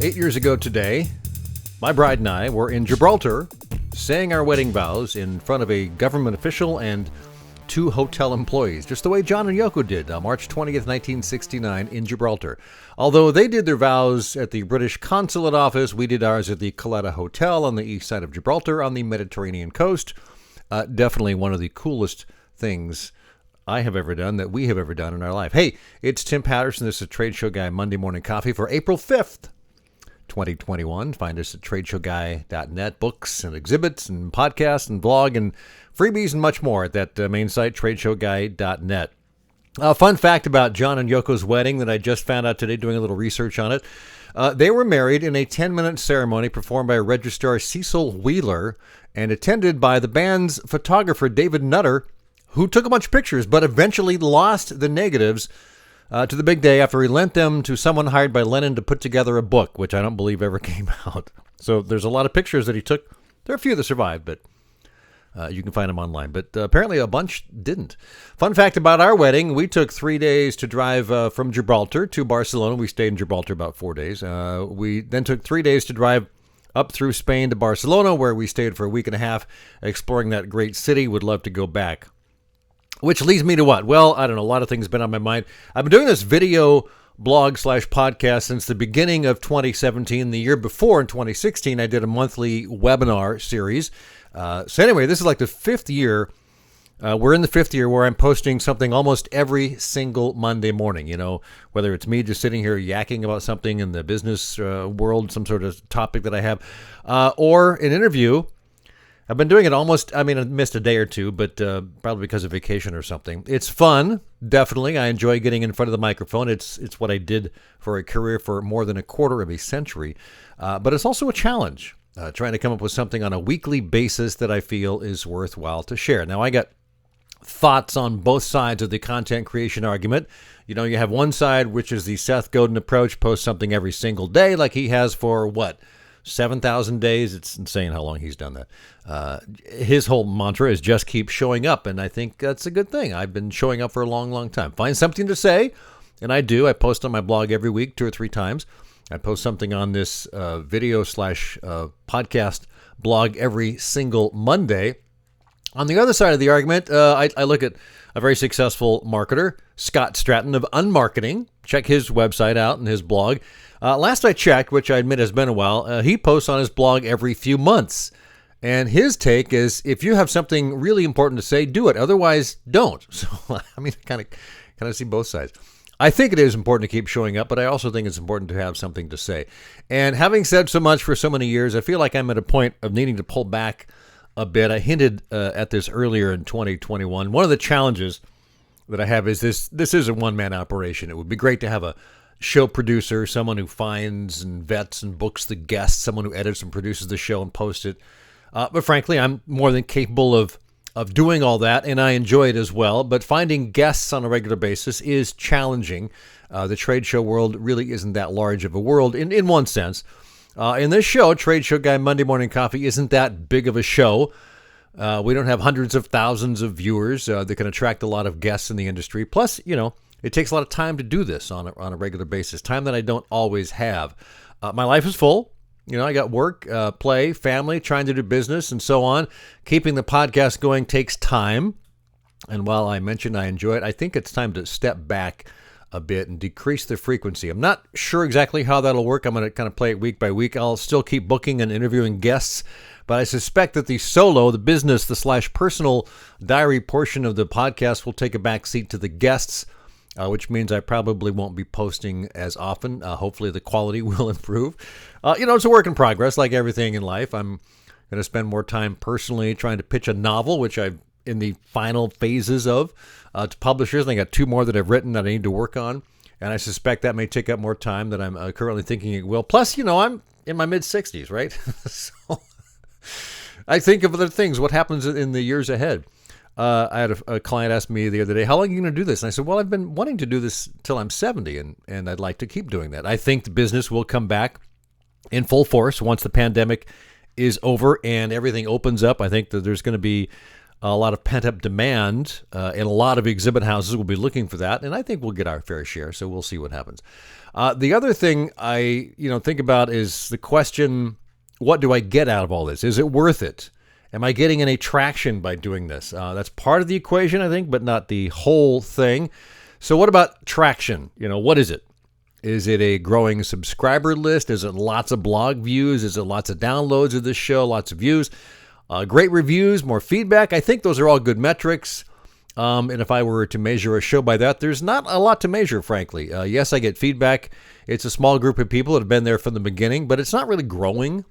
8 years ago today, my bride and I were in Gibraltar saying our wedding vows in front of a government official and two hotel employees, just the way John and Yoko did on March 20th, 1969 in Gibraltar. Although they did their vows at the British consulate office, we did ours at the Caleta Hotel on the east side of Gibraltar on the Mediterranean coast. Definitely one of the coolest things I have ever done, that we have ever done in our life. Hey, it's Tim Patterson. This is TradeshowGuy Monday Morning Coffee for April 5th. 2021. Find us at TradeshowGuy.net. Books and exhibits and podcasts and blog and freebies and much more at that main site, TradeshowGuy.net. Fun fact about John and Yoko's wedding that I just found out today doing a little research on it. They were married in a 10-minute ceremony performed by registrar Cecil Wheeler and attended by the band's photographer David Nutter, who took a bunch of pictures but eventually lost the negatives to the big day after he lent them to someone hired by Lennon to put together a book, which I don't believe ever came out. So there's a lot of pictures that he took. There are a few that survived, but you can find them online. But apparently a bunch didn't. Fun fact about our wedding, we took 3 days to drive from Gibraltar to Barcelona. We stayed in Gibraltar about 4 days. We then took 3 days to drive up through Spain to Barcelona, where we stayed for a week and a half exploring that great city. Would love to go back. Which leads me to what? Well, I don't know. A lot of things have been on my mind. I've been doing this video blog / podcast since the beginning of 2017. The year before, in 2016, I did a monthly webinar series. So anyway, this is like the fifth year. We're in the fifth year where I'm posting something almost every single Monday morning. You know, whether it's me just sitting here yakking about something in the business world, some sort of topic that I have, or an interview. I've been doing it I missed a day or two, but probably because of vacation or something. It's fun, definitely. I enjoy getting in front of the microphone. It's what I did for a career for more than a quarter of a century. But it's also a challenge, trying to come up with something on a weekly basis that I feel is worthwhile to share. Now, I got thoughts on both sides of the content creation argument. You know, you have one side, which is the Seth Godin approach, post something every single day like he has for 7,000 days. It's insane how long he's done that. His whole mantra is just keep showing up, and I think that's a good thing. I've been showing up for a long, long time. Find something to say, and I do. I post on my blog every week, 2 or 3 times. I post something on this video / podcast blog every single Monday. On the other side of the argument, I look at a very successful marketer, Scott Stratton of Unmarketing. Check his website out and his blog. Last I checked, which I admit has been a while, he posts on his blog every few months. And his take is, if you have something really important to say, do it. Otherwise, don't. So, kind of see both sides. I think it is important to keep showing up, but I also think it's important to have something to say. And having said so much for so many years, I feel like I'm at a point of needing to pull back a bit. I hinted at this earlier in 2021. One of the challenges that I have is this is a one-man operation. It would be great to have a show producer, someone who finds and vets and books the guests, someone who edits and produces the show and posts it. But frankly, I'm more than capable of doing all that, and I enjoy it as well. But finding guests on a regular basis is challenging. The trade show world really isn't that large of a world in one sense. In this show, TradeshowGuy Monday Morning Coffee isn't that big of a show. We don't have hundreds of thousands of viewers that can attract a lot of guests in the industry. Plus, it takes a lot of time to do this on a regular basis, time that I don't always have. My life is full. I got work, play, family, trying to do business, and so on. Keeping the podcast going takes time. And while I mentioned I enjoy it, I think it's time to step back a bit and decrease the frequency. I'm not sure exactly how that'll work. I'm going to kind of play it week by week. I'll still keep booking and interviewing guests, but I suspect that the business, the / personal diary portion of the podcast will take a back seat to the guests, which means I probably won't be posting as often. Hopefully the quality will improve. It's a work in progress, like everything in life. I'm going to spend more time personally trying to pitch a novel, which I'm in the final phases of, to publishers. And I got 2 more that I've written that I need to work on. And I suspect that may take up more time than I'm currently thinking it will. Plus, I'm in my mid-60s, right? So I think of other things. What happens in the years ahead? I had a client ask me the other day, how long are you going to do this? And I said, well, I've been wanting to do this till I'm 70, and I'd like to keep doing that. I think the business will come back in full force once the pandemic is over and everything opens up. I think that there's going to be a lot of pent-up demand, and a lot of exhibit houses will be looking for that, and I think we'll get our fair share, so we'll see what happens. The other thing I think about is the question, what do I get out of all this? Is it worth it? Am I getting any traction by doing this? That's part of the equation, I think, but not the whole thing. So what about traction? What is it? Is it a growing subscriber list? Is it lots of blog views? Is it lots of downloads of this show, lots of views? Great reviews, more feedback. I think those are all good metrics. And if I were to measure a show by that, there's not a lot to measure, frankly. Yes, I get feedback. It's a small group of people that have been there from the beginning, but it's not really growing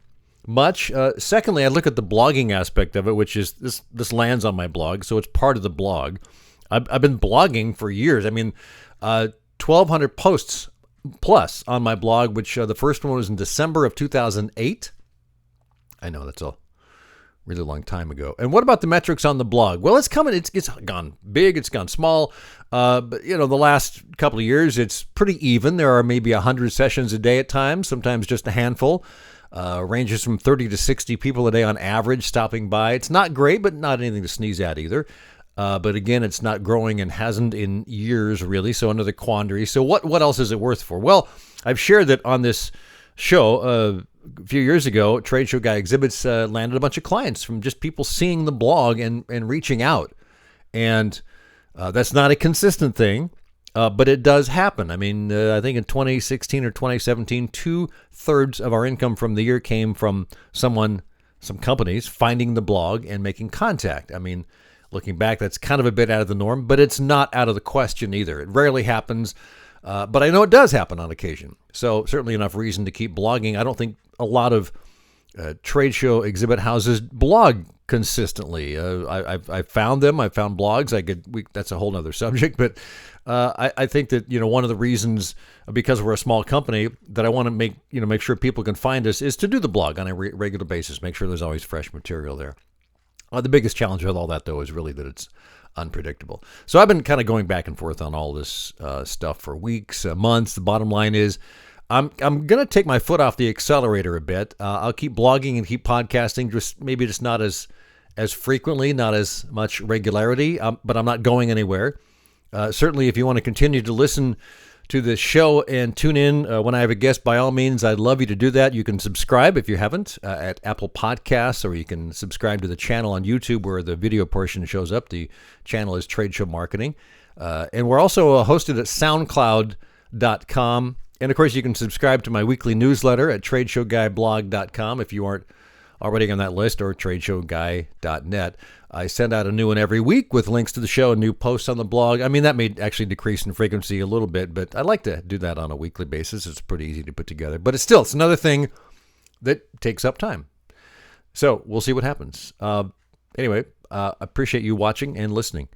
much. Secondly, I look at the blogging aspect of it, which is this lands on my blog, so it's part of the blog. I've been blogging for years. 1,200 posts plus on my blog, which the first one was in December of 2008. I know that's a really long time ago. And what about the metrics on the blog? Well, it's coming. It's gone big. It's gone small. But the last couple of years, it's pretty even. There are maybe 100 sessions a day at times, sometimes just a handful. Ranges from 30 to 60 people a day on average stopping by. It's not great, but not anything to sneeze at either. But again, it's not growing and hasn't in years, really. So another quandary. So what else is it worth for? Well, I've shared that on this show a few years ago. TradeshowGuy Exhibits landed a bunch of clients from just people seeing the blog and reaching out. And that's not a consistent thing, but it does happen. I think in 2016 or 2017, 2/3 of our income from the year came from some companies finding the blog and making contact. Looking back, that's kind of a bit out of the norm, but it's not out of the question either. It rarely happens, but I know it does happen on occasion. So certainly enough reason to keep blogging. I don't think a lot of trade show exhibit houses blog consistently. I've found them. I've found blogs. That's a whole other subject, but I think that one of the reasons, because we're a small company, that I want to make sure people can find us is to do the blog on a regular basis. Make sure there's always fresh material there. The biggest challenge with all that, though, is really that it's unpredictable. So I've been kind of going back and forth on all this stuff for weeks, months. The bottom line is I'm going to take my foot off the accelerator a bit. I'll keep blogging and keep podcasting, just not as frequently, not as much regularity, but I'm not going anywhere. Certainly, if you want to continue to listen to this show and tune in when I have a guest, by all means, I'd love you to do that. You can subscribe if you haven't at Apple Podcasts, or you can subscribe to the channel on YouTube where the video portion shows up. The channel is Trade Show Marketing. And we're also hosted at SoundCloud.com. And, of course, you can subscribe to my weekly newsletter at TradeshowGuyBlog.com if you aren't already on that list, or TradeshowGuy.net. I send out a new one every week with links to the show and new posts on the blog. That may actually decrease in frequency a little bit, but I like to do that on a weekly basis. It's pretty easy to put together. But it's another thing that takes up time. So we'll see what happens. Anyway, I appreciate you watching and listening.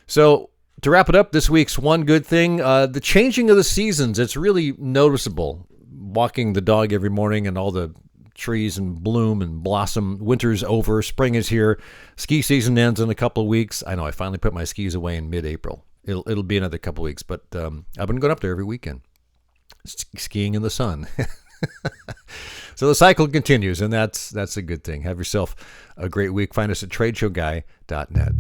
So to wrap it up, this week's one good thing, the changing of the seasons. It's really noticeable. Walking the dog every morning and all the trees and bloom and blossom. Winter's over. Spring is here. Ski season ends in a couple of weeks. I know I finally put my skis away in mid-April. It'll be another couple of weeks, but I've been going up there every weekend, skiing in the sun. So the cycle continues, and that's a good thing. Have yourself a great week. Find us at TradeshowGuy.net.